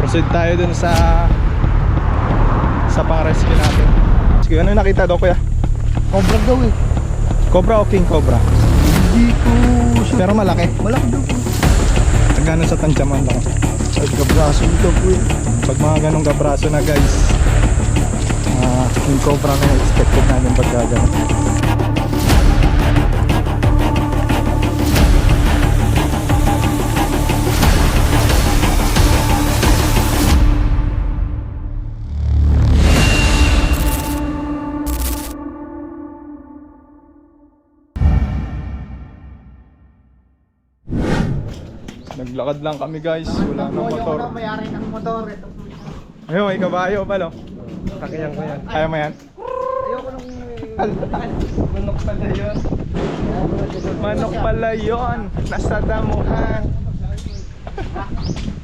Proceed tayo dun sa pang-rescue natin. Sige, ano nakita daw kuya? Cobra daw eh. Cobra o king cobra? Hindi ko sure. Pero malaki. Malaki daw po. Gano'n sa tansyaman lang. Ay, kabraso nito po eh. Pag mga ganong kabraso na guys, king cobra na yung expected natin pag gano'n. Naglakad lang kami guys, wala nang motor. May-ari ng motor. Ito. Ayun, may kabayo pala. Kakayan ko yan. Kaya mo yan? Ayoko nung... Manok pala yun. Manok pala yun. Nasa damuhan.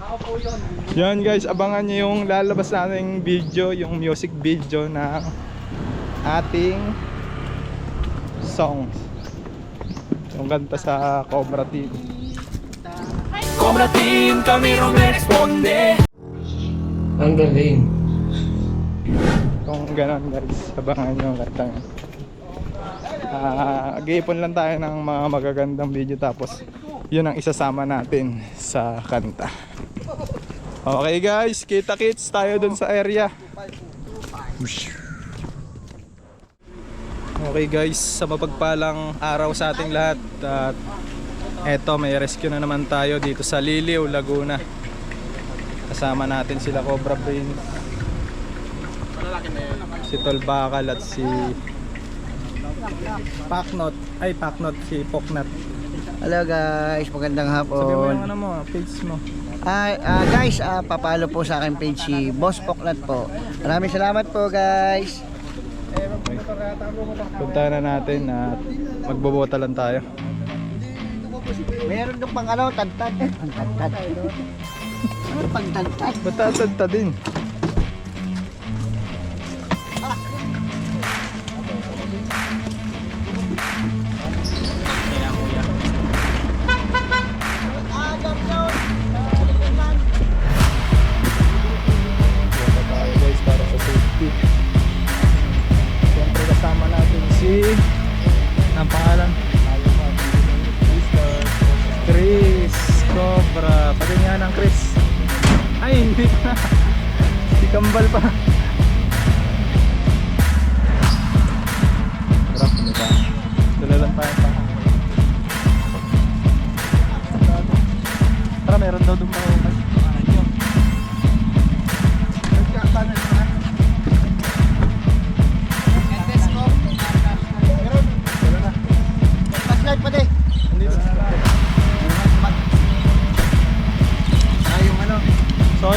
Ako po yun. Yan guys, abangan nyo yung lalabas nating video, yung music video na ating songs. Yung kanta sa Cobra TV. Cobra Team, kami responde. Ang galing. Kung gano'n guys, abangan nyo yung kanta nga.Ag-iipon lang tayo ng mga magagandang video tapos yun ang isasama natin sa kanta. Okay guys, kita-kits tayo dun sa area. Okay guys, sa mapagpalang araw sa ating lahat. At eto, may rescue na naman tayo dito sa Liliw, Laguna. Kasama natin sila Cobra Brain, si Tol Bakal at si Paknot. Ay, Paknot, si Poknat. Hello guys, magandang Sabi mo yung hapon. ano mo, page mo. Guys, papalo po sa akin page si Boss Poknat po. Maraming salamat po guys. Punta na natin at magbobota lang tayo. Meron doon pang ano, tantad. Ang tantad. Ano pang tantad? Ba't tatagta din? Bota tayo guys para sa safety. Siyempre kasama natin si ang pangalan Chris Cobra. Pati nga ng Chris. Ay, hindi pa. Si Kambal pa. Tara, diba? Dala lang tayo pa. Tara, meron daw dumaw. Flashlight pa din. So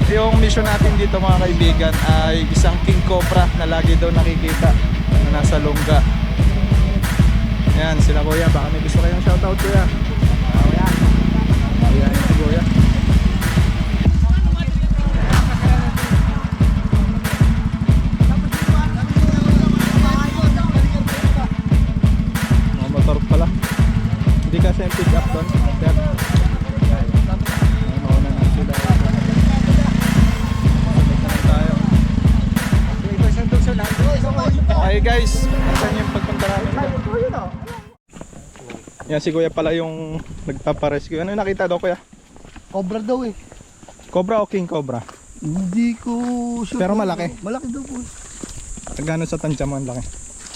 yung mission natin dito mga kaibigan ay isang king cobra na lagi daw nakikita na nasa lungga. Ayan sila kuya, baka may gusto kayong shoutout kuya. Ayan si kuya. Mga motor pala. Hindi kasi yung pick up doon. Mauna na sila. Okay guys, saan yung pagpunta namin? Yan si kuya pala yung nagpaparescue. Ano nakita daw kuya? Cobra daw eh. Cobra o king cobra? Hindi ko sure. Pero malaki. Malaki daw po. Gano'n sa tansyaman laki?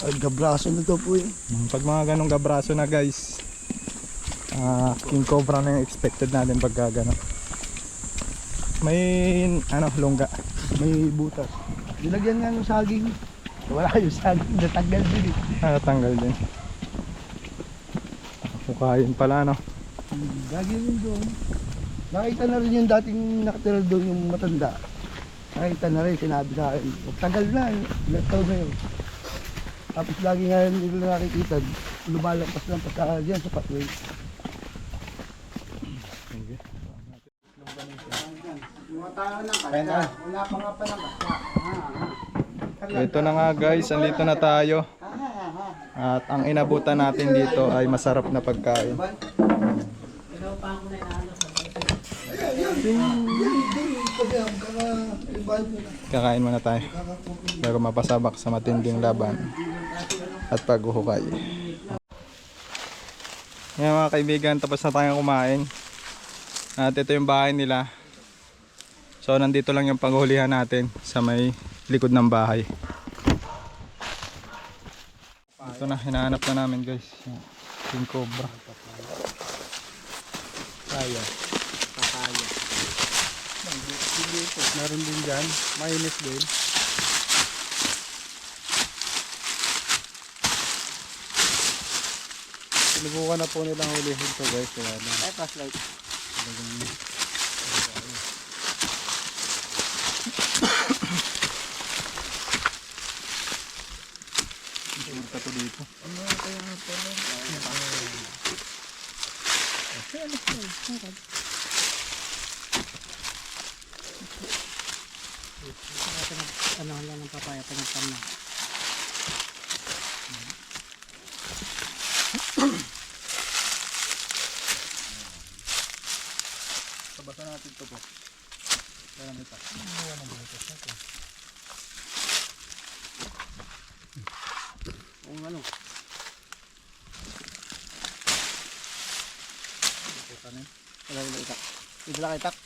Ay, kabraso nito po eh. Pag mga ganong gabraso na guys, king cobra na yung expected natin pag gano'n. May ano, lungga. May butas. Nilagyan nga ng saging. Wala yung saging. Natanggal din eh. Natanggal din. Mukhayin pala no. Lagi rin doon. Nakita na rin yung dating nakatira doon yung matanda. Nakita na rin, sinabi sa akin. Tagal na, ilang taon na yun. Tapos lagi nga nila nakikita, lumalampas-lampas sa dyan sa pathway. Ito na nga guys, andito na tayo. At ang inabutan natin dito ay masarap na pagkain. Kakain muna tayo bago mapasabak sa matinding laban at paghuhukay. Ngayon mga kaibigan, tapos na tayong kumain. At ito yung bahay nila. So nandito lang yung panghulihan natin sa may likod ng bahay. Ito na, hinahanap na namin guys. Yung king cobra. Kaya. Kakaya. Meron din dyan. Mainit din. Sinubukan na po nilang hulihin to guys. Kaya na. Ay, flashlight. Ito to dito. Ano lang ng papaya pinagtam na. Sabatan natin to po. Kaya kita. Kung ano. Wala na itak. Ibla ka itak.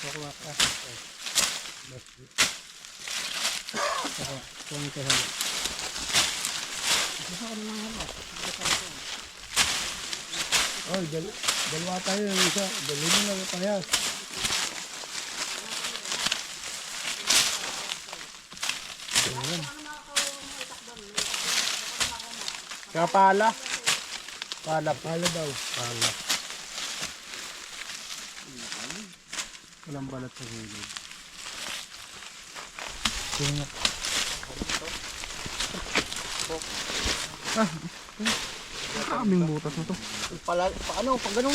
Kukuha ka. Kung ito halo. Gusto ko naman halo. Oh, dalawa tayo yung isa. Dalawa na lang parehas. Kaya pala. Pala daw. Pala. Walang balat sa gilid. Kaming butas na to. Pala, paano? Pag ganun.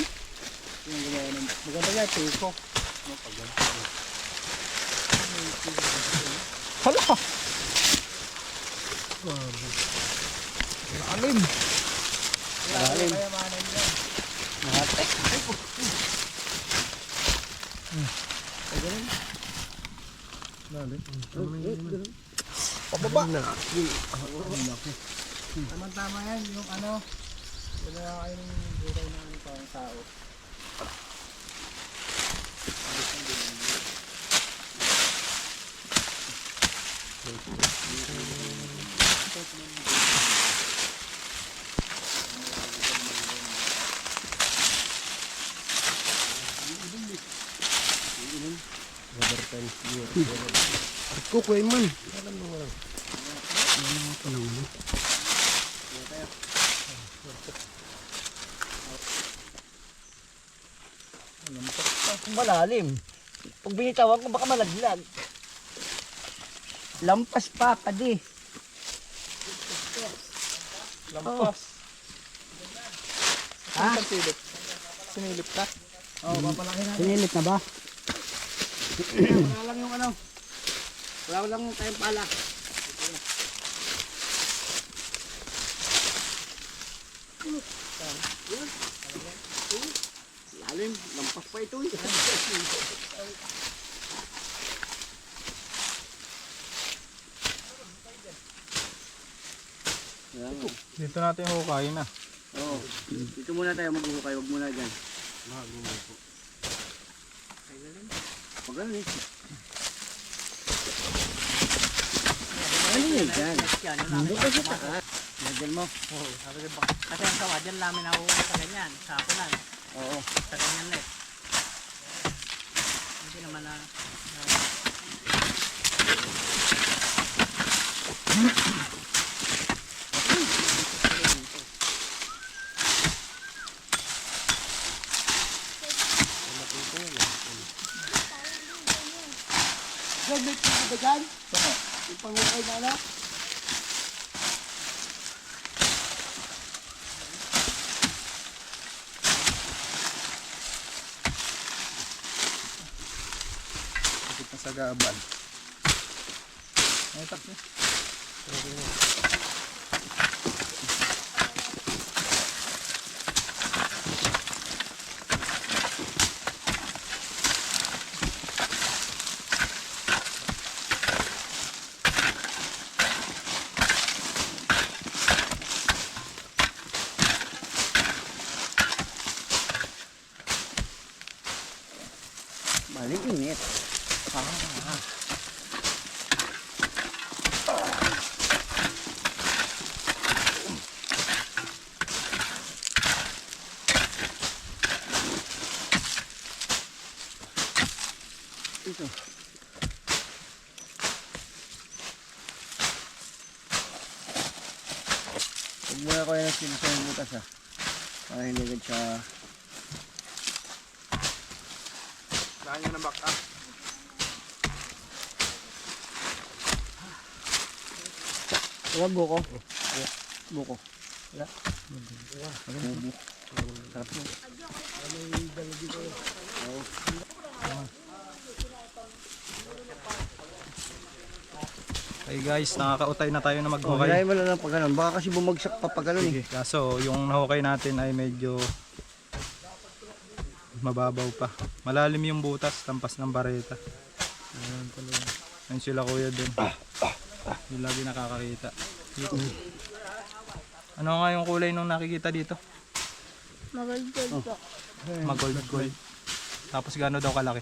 Maganda yan, tiko. Hala! Alim! Malalim. Mahatek. Pababa! Tama-tama yan, yung ano. Ginawa kayo ng buray ng pang tao. Kukuhay man. Malalim. Pag binitawan ko baka malaglag. Lampas pa, padi. Lampas. Ha? Sinilip. Sinilip ka? Oo, papalaki natin. Sinilit na ba? Wala lang yung ano. Wala lang yung tayong pala. Lalim, lampas pa ito eh. Dito natin hukayin na. Oo. Dito muna tayo maghuhukay, wag muna dyan. Wag ganun eh. Ano yun dyan? Hindi ko sa taas. Lagyan mo. Kasi ang sawa, dyan namin nahuhuli sa ganyan, sa apunan, Oo. sa ganyan net. Hindi naman na... Diyan, may pito ba dyan? Yung pangukay na anak? Kapit na sa gaban. Ay, tak niya. Aling init. Ito. Huwag muna ko yan ang sinusunod yung butas ha. Para hindi agad siya. Saan nyo na back up? Wala buko. Buko. Wala. Buko. Sarap mo. Hey guys, nakakautay na tayo na Oh, maghukay. hilahin mo lang pag ganun. Baka kasi bumagsak pa pag ganun eh. Sige, kaso yung nahukay natin ay medyo mababaw pa. Malalim yung butas, tampas ng bareta. Ayan talaga. Ayun sila kuya dun. Yung lagi nakakakita. Dito. Ano nga yung kulay nung nakikita dito? Magold-gold po. Mag-gold. Tapos gaano daw kalaki?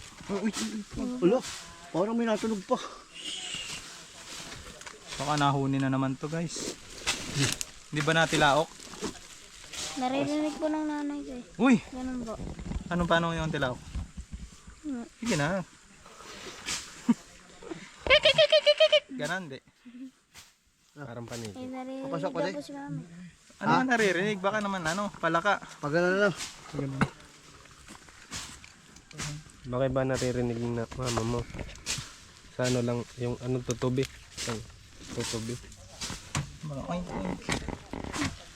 Ulo. Parang may natunog pa. Baka nahuni na naman to guys. Hindi ba natilaok? Naririnig po ng nanay ko eh. Uy! Ganun po. Paano yung tilaok? Sige na. Ganon di. Parang panig. Eh, naririnig Papasok pa daw din? po si mami. Ano nga naririnig? Baka naman palaka. Pag ganun na lang. Bakit ba naririnig na mama mo? Sa ano lang, yung anong tutubi? Yung tutubi. Ay,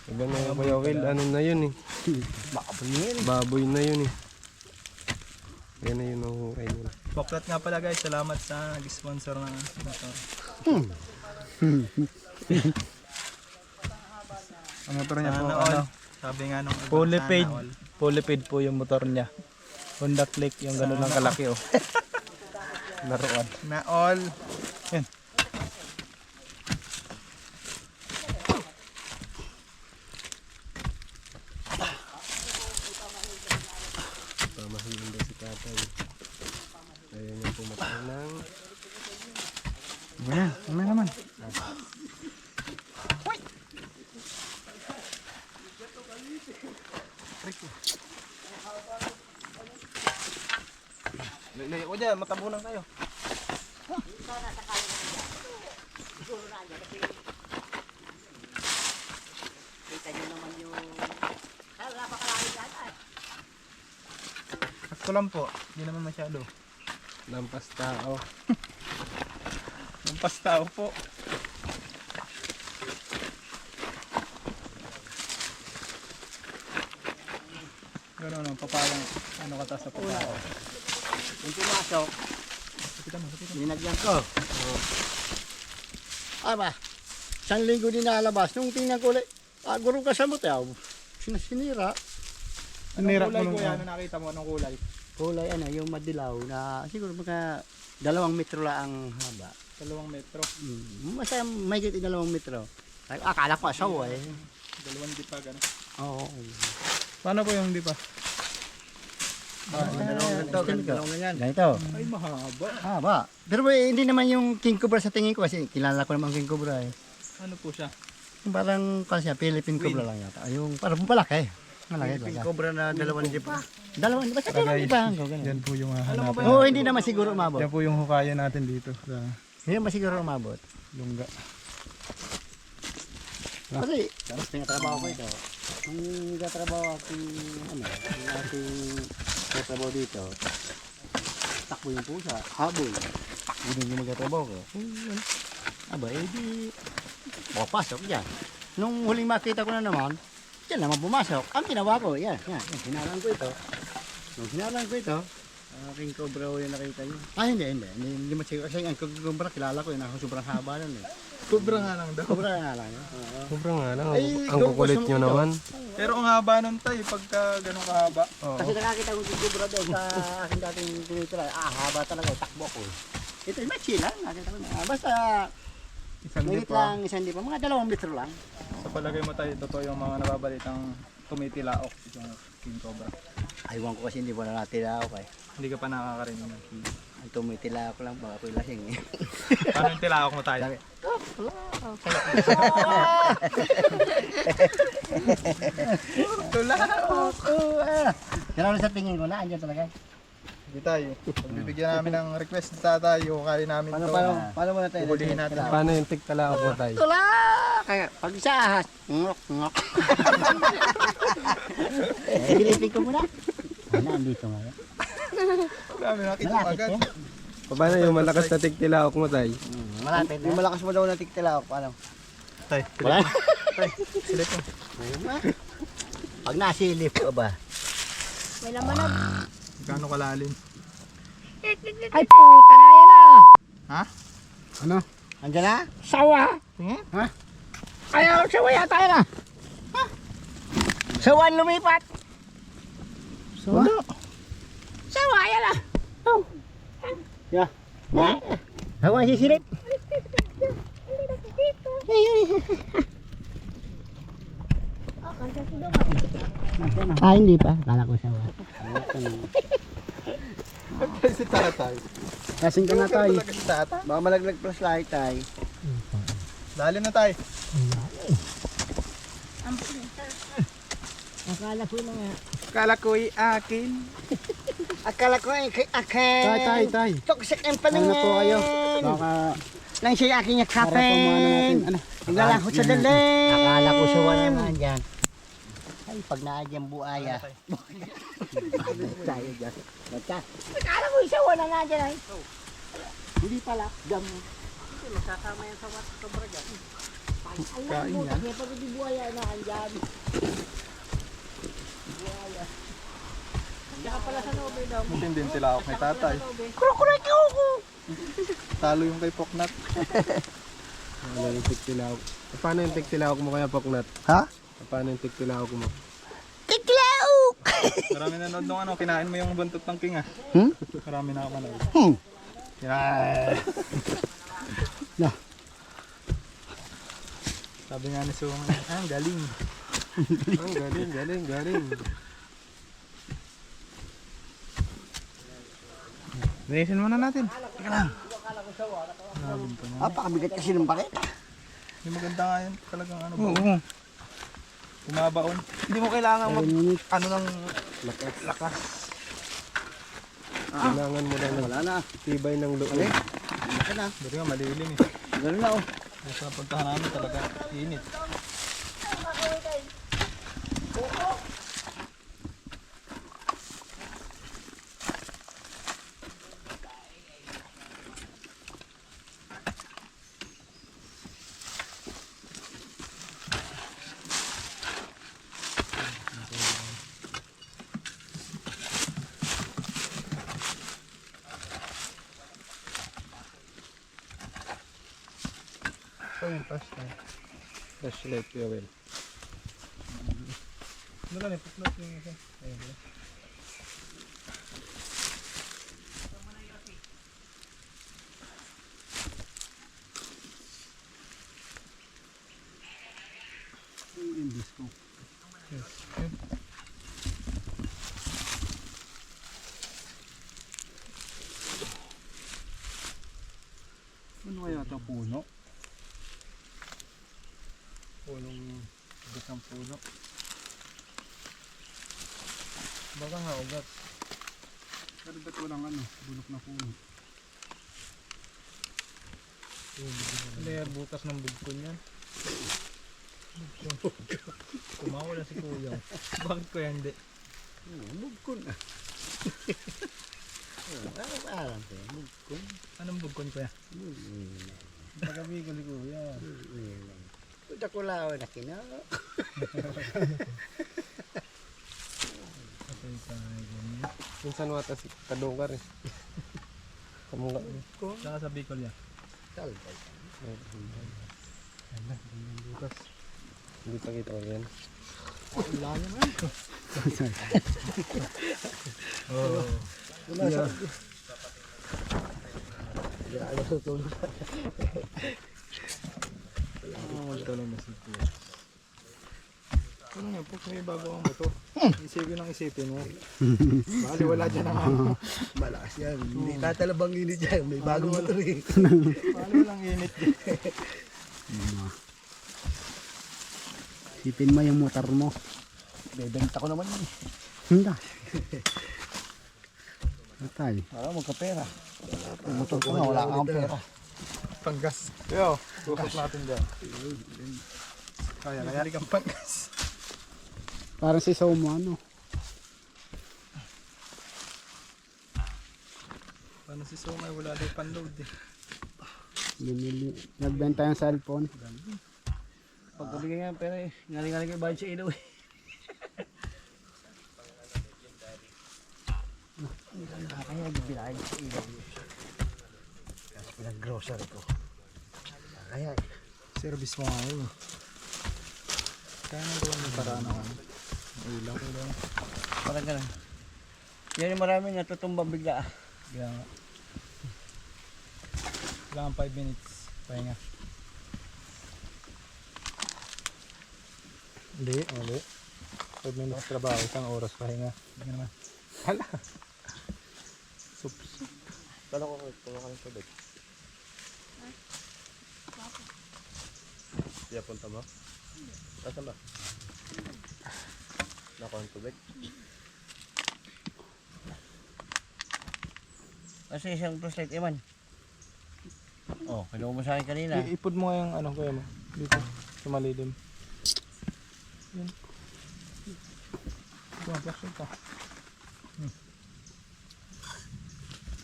Iba na yung Kuya Will, ano na yun eh. Baboy na yun eh. Yan na yun ang hukay nila. Poklat nga pala guys, salamat sa nag-sponsor ng motor. Ang motor niya po, Sana all. Sabi nga nung iba, fully sana paid. all. Fully paid po yung motor niya. Honda Click, yung ganun lang kalaki oh. Laruan. Na all. Yan. Pamahiin daw si tatay. Ayaw niya pumatay ng... Ayan, ano naman? Layo ko dyan, matabunan kayo. Sakto lang po, hindi naman masyado. Lampas tao. Ang pastao po. Gano'n ang papalang ano kata sa papao. Kung pumasok, linagyan ko. Aba, isang linggo din nalabas. Nung tingnan ko ulit, guro ka sa motel. Sinasinira. Anong kulay ko yan? Ano nakita mo? Anong kulay? Kulay ano, yung madilaw na siguro mga 2 metro lang ang haba. 2 metro. Masaya may 2 metro. Ay, akala ko asawa eh. 2 di pa gano'n. Oo. Paano po yung di pa? Ganito. Ay, mahaba. Haba. Pero hindi naman yung king cobra sa tingin ko kasi kilala ko naman king cobra eh. Ano po siya? Yung parang kasi Philippine cobra lang yata. Yung parang palaki. Malaki talaga. Cobra na 2 di pa. 2 di pa. Sa 2 di pa. Yan po yung hahanapin. Oo, hindi naman siguro umabot. Yan po yung hukayan natin dito sa Hindi naman siguro umabot. lungga. Kasi, tapos tinatrabaho ko ito. Nung nagtatrabaho ating, yung ating nagtatrabaho dito, takbo yung pusa, habol. Takbo din yung magtatrabaho ko. Aba, di, papasok dyan. Nung huling makita ko na naman, dyan naman pumasok. Ang ginawa ko, yan, hinalang ko ito. Nung hinalang ko ito, aking cobra ko yung nakita niyo. Hindi mo siguro. Kasi ang cobra, kilala ko yun, ako sobrang haba nun eh. Cobra nga lang daw. Cobra nga lang yun. Sobrang nga lang. Ay, Ang kukulit nyo ito. naman. Pero ang haba nun tayo, pagka ganun kahaba. Kasi nakakita ko si Cobra doon sa aking dating tinitira. Haba talaga. Takbo ko. Ito, may lang. Nakita ko na. Basta, Isang mayit di pa. lang, isang di pa. Mga 2 metro lang. Sa palagay mo tayo, totoo yung mga nababalitang tumitilaok. King Cobra. Aywan ko kasi hindi pa nakatila ako eh. Hindi ka pa nakakarinig ng king. Ang tumitila ako lang, baka ako'y lasing eh. Paano yung tilawak mo tayo? Yan ang sa tingin ko na, andyan talaga. Hindi tayo. Pagbibigyan namin ng request ni tatay, kali namin Paano, to. paano mo na tayo? Huhulihin natin. Paano yung tigtalaok mo tayo? Tula! Kaya, pag isa ahas, ngok, ngok. Silipin ko muna. Ano, andito nga yan. Dami nakita mo agad. Paano yung malakas na tigtilaok mo tayo? Malapit na. Yung malakas mo daw na tiktila ako, paano? Tay, Wala? tay, silip mo. Pag nasilip ka ba? May laman na. Gano'ng kalalim? Ay puta nga yan ah! Ha? Ano? Andyan na? Sawa! Tingin? Ha? Ayaw, sawa yata yan ah! Ha? Sawan lumipat! Sawa? Sawa yan ah! Oh! Yeah. Sawa sisilip! Ah, hindi pa. Kala ko sawa. Si tatay. Kasing ka na tayo. Talaga si tatay. Baka malaglag plus lahat tayo. Lalim na tayo. Akala ko na nga. Kala ko'y akin. Akala ko ay akin. Tay. Toxic ang paningin. Ano po kayo? Baka Lang siya aking yakapin. Naglalak ko sa dalim. Akala ko sa wala naman dyan. Ay, pag naadyan buaya. Tayo dyan. Akala ko isa wala nga dyan ay. Hindi pala. Dam. Masasama yan sa wat sobra dyan. Kain yan. Kaya pag hindi buaya na andyan. Buaya. Diyan pala sa nobe daw. Matindi yung tilawak ni tatay. Kurukuray ko! Talo yung kay Poknat. Paano yung tigtilaok? Paano yung tigtilaok mo kaya, Poknat? Ha? Paano yung tigtilaok mo? Tiklauk! Marami nanood nung ano, kinain mo yung buntot ng king ah. Marami na ako manood. Yeah. Sabi nga ni Sung, ang galing. Ang galing. Linisin muna natin. Pakabigat kasi ng pakita. Hindi maganda nga yun. Talagang ano ba? Oo. Bumabaon. Hindi mo kailangan ano ng lakas. Kailangan mo lang Wala na. tibay ng loob. Laki na. Dari nga malilim eh. Ganun na oh. Nasa puntahan namin talaga init. Flashlight fuel. Ano lang eh, putlot yung isa. Ayun pala. Ano kaya ito puno? Punong isang puno. Baka nga ugat. Pero ba't walang ano? Bulok na puno. Layer butas ng bugkon yan. Kumawala si Kuya. Bakit ko yan hindi? Bugkon ah. Parang ito. Bugkon. Anong bugkon ko yan? Pagabi ko ni Kuya. Punta ko lang na kina. Minsan wata si kadungkar eh. Kamungga. Saka sa Bicol yan. Talbay. Hindi pa kita ko yan. Wala naman. Oh. Wala sa... Wala ano sa tulog. Magtulong na si Kuya. Ano nga po, may bago ang motor. Isipin mo. Bali wala dyan ang ano. Malakas yan. Hindi tatalabang init yan. May bagong motor eh. Paano walang init dyan? Sipin mo yung motor mo. Bebenta ko naman yun. Hindi. Patay. Magkapera. Yung motor ko nga, wala kang pera. Panggas. Yo, tusok natin dyan. Kaya kang panggas. Parang si Somo ano. Paano si Sumay? Wala daw panload eh. Nagbenta yung cellphone. Pagkabigay nga ng pera eh. Ngaling-ngaling kayo bayad sa ilaw eh. Kaya nagbilayad sa ilaw. Kasi pinag-grocery ko. Kaya eh. Service mo nga yun. Kaya nang gawin yung paraan ng ano. Ilaw. Parang ganun. Yan yung maraming natutumbang bigla. Kaya nga. Kailangan 5 minutes. Pahinga. Hindi. 5 minutes trabaho. Isang oras pahinga. Hindi naman. Hala. Sup. Kala ko ka ng tubig. Kaya punta mo? Nasaan ba? Nakuha ng tubig? Kasi isang flashlight Eman. Oh, kinuha mo sa akin kanina. Ipod mo nga yung ano kaya mo. Dito. Sa malilim. Yan. Ito ang flashlight ka.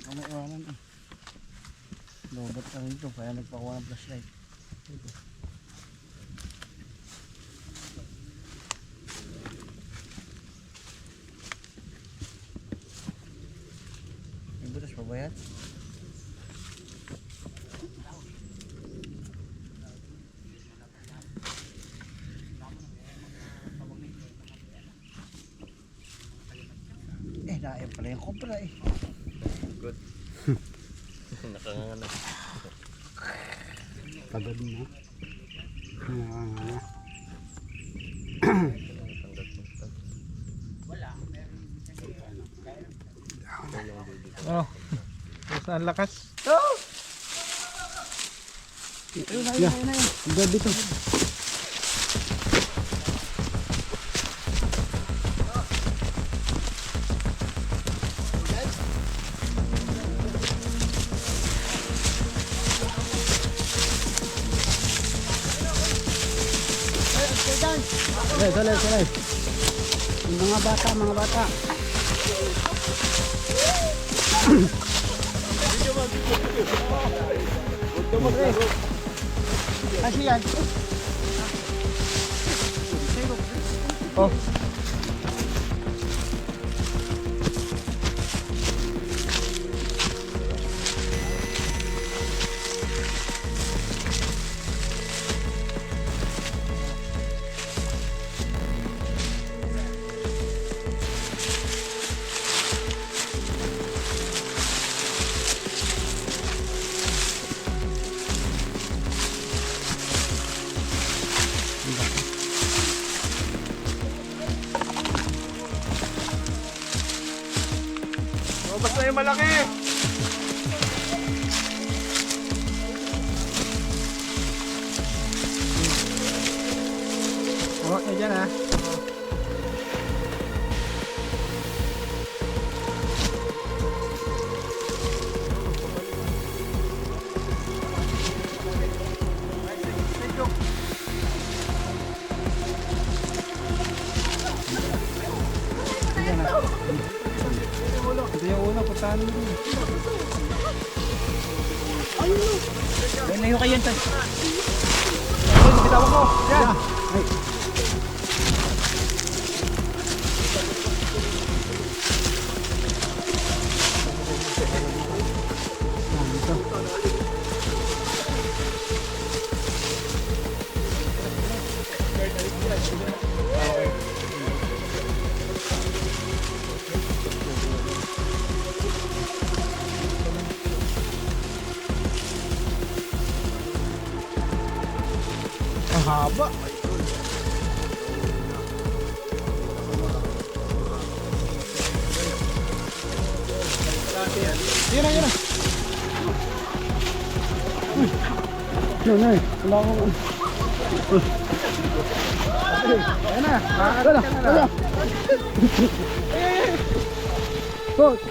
Ano iwanan eh. Lobat ka rin ito, kaya nagpakuha ng flashlight. May butas pa ba yan? Naayap pala yung kopra eh. Nakanganga. Pagod na. Oh. Tapos na ang lakas. Yeah. Gabi to. Salay. Yung mga bata. Kasi yan. Oh. Basta yung malaki. Hawak na dyan ha. Ito yung una, puntahan mo rin. Layo kayo yan. Bitawag mo. Yan. Ang haba. Yun na, yun na. Yun ay, wala akong... Ayan na. Wala, wala. Coach.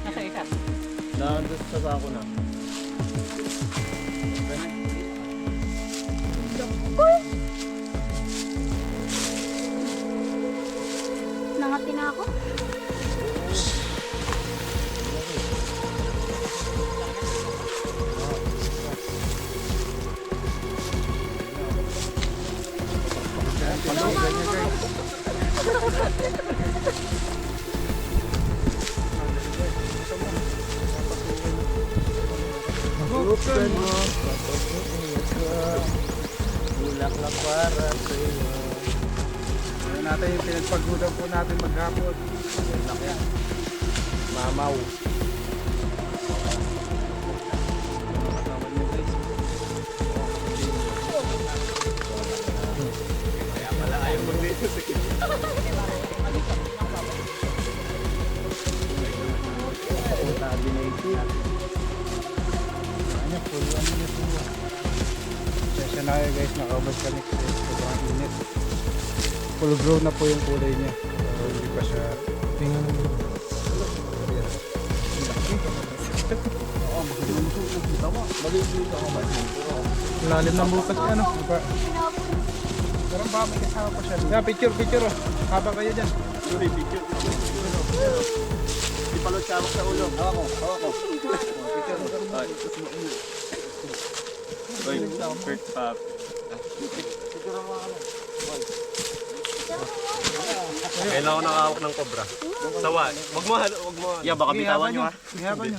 Nasa isa. Nandun sa sako na. Nangati na ako. Buksan mo. Bulaklak para sa iyo. Ayan natin yung pinagpagudan po natin maghapon. Mamaw. Session na kayo guys, nakaubos kami kasi sobrang init. Full grown na po yung kulay niya. So, hindi pa siya tingnan mo. Lalim ng bukas ka, ano? Parang ba may kasama pa siya. Yeah, picture oh. Haba kayo dyan. Di palot sabak sa ulo. Hawak ko. Oy, Kurt Pop. Kailan ako nakahawak ng cobra? Sawa. Wag mo. Yeah, baka bitawan nyo ha. Ihaba niya.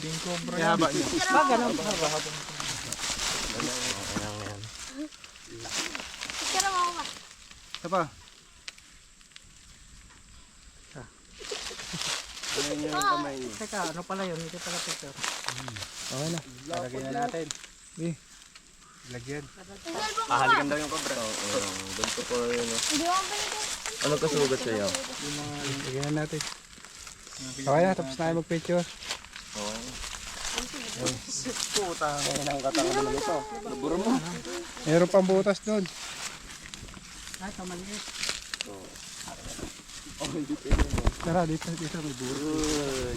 Ihaba niya. Picture mo ako ba? Isa pa. Teka, ano pala yun? Hindi pala picture. Okay na. Lalagyan na natin. Lagyan. Ahalikan daw yung cobra. Ganito po yun. Hindi mo ba Ano kasugat sa'yo? Lagyan na natin. Okay na, tapos na kayo mag-picture. Meron pang butas doon. Ay, maliit. Tara, dito may butas.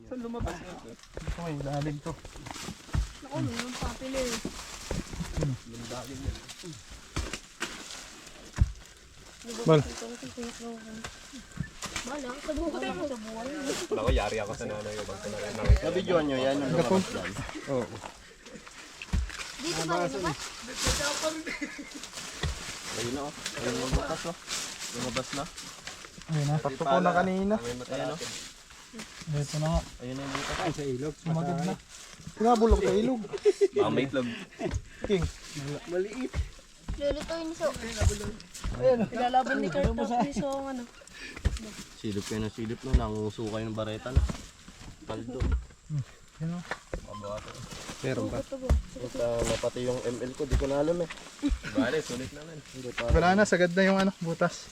Saan lumabas? Ito may lalim to. Ako, nung papili. Bal. Bala, kabuhay mo sa buhay. Ako, yari ako sa nanay ko. Nabidyoan nyo yan. Ang lumabas dyan. Oo. Dito ba yun ba? Ayun na oh. Ayun yung bukas oh. Lumabas na. Ayun na. Sakto po na kanina. Ayun oh. Ito na nga. Ayun na yung bukas. Ay, sa ilog. Sumagad na. Pinabulok sa ilog. Baka may itlog. King. Maliit. Lulutuin ni So. Ilalaban ni Kurt ni So ang ano. Silip kayo ng silip no. Nanguso kayo ng bareta no. Paldo. Yan o. Meron pa. Napati yung ML ko. Di ko na alam eh. Bale, sulit naman. Wala na, sagad na yung ano, butas.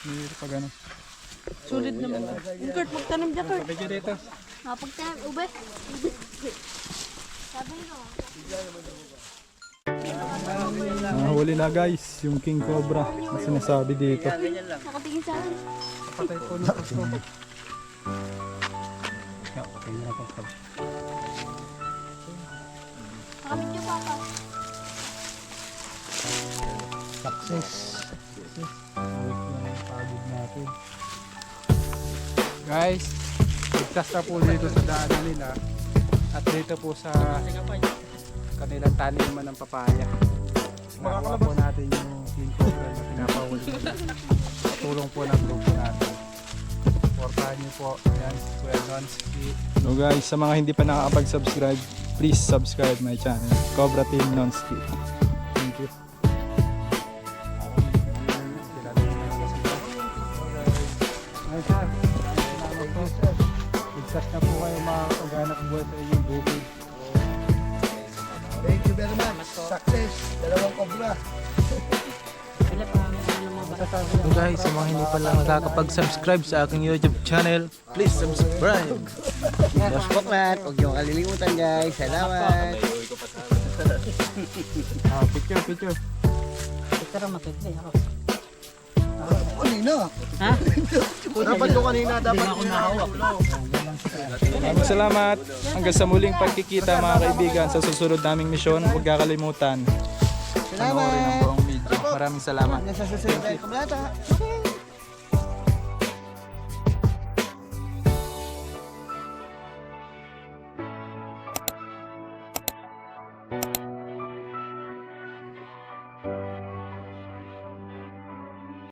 Mahirap pag ano. Sulit naman. Kurt, magtanong dyan, Kurt. Video dito. Pagtanong, ube. Sabi ko. Nahuli na guys, yung king cobra na sinasabi dito. Nakatingin sa akin. Patay po nito. Nakamit yung papa. Success. Pagod natin. Guys, ligtas na po dito sa daanan nila. At dito po sa kanilang taniman ng papaya. Nakuha po natin yung king cobra na pinapahuli. Tulong po ng grupo natin. Supportahan niyo po. Ayan, Kuya Nonsky. So guys, sa mga hindi pa nakakapag-subscribe, please subscribe my channel, Cobra Team Nonsky. Thank you. Ay, sir. Salamat po, sir. Ligtas na po kayo makakapag-anak buhay sa inyong bukid. Thank you very much. Success. Dalawang cobra. So guys, sa mga hindi pa lang nakakapag-subscribe sa aking YouTube channel, please subscribe. Boss Poklat, huwag niyo kalilimutan guys. Salamat. Picture, picture. Pero makikita ako. Kanina. Dapat ko kanina, dapat Ako nahawak. Maraming salamat. Hanggang sa muling pagkikita mga kaibigan sa susunod naming misyon. Huwag kakalimutan. Panoorin ang buong video. Maraming salamat. Nasa susunod tayo kablata.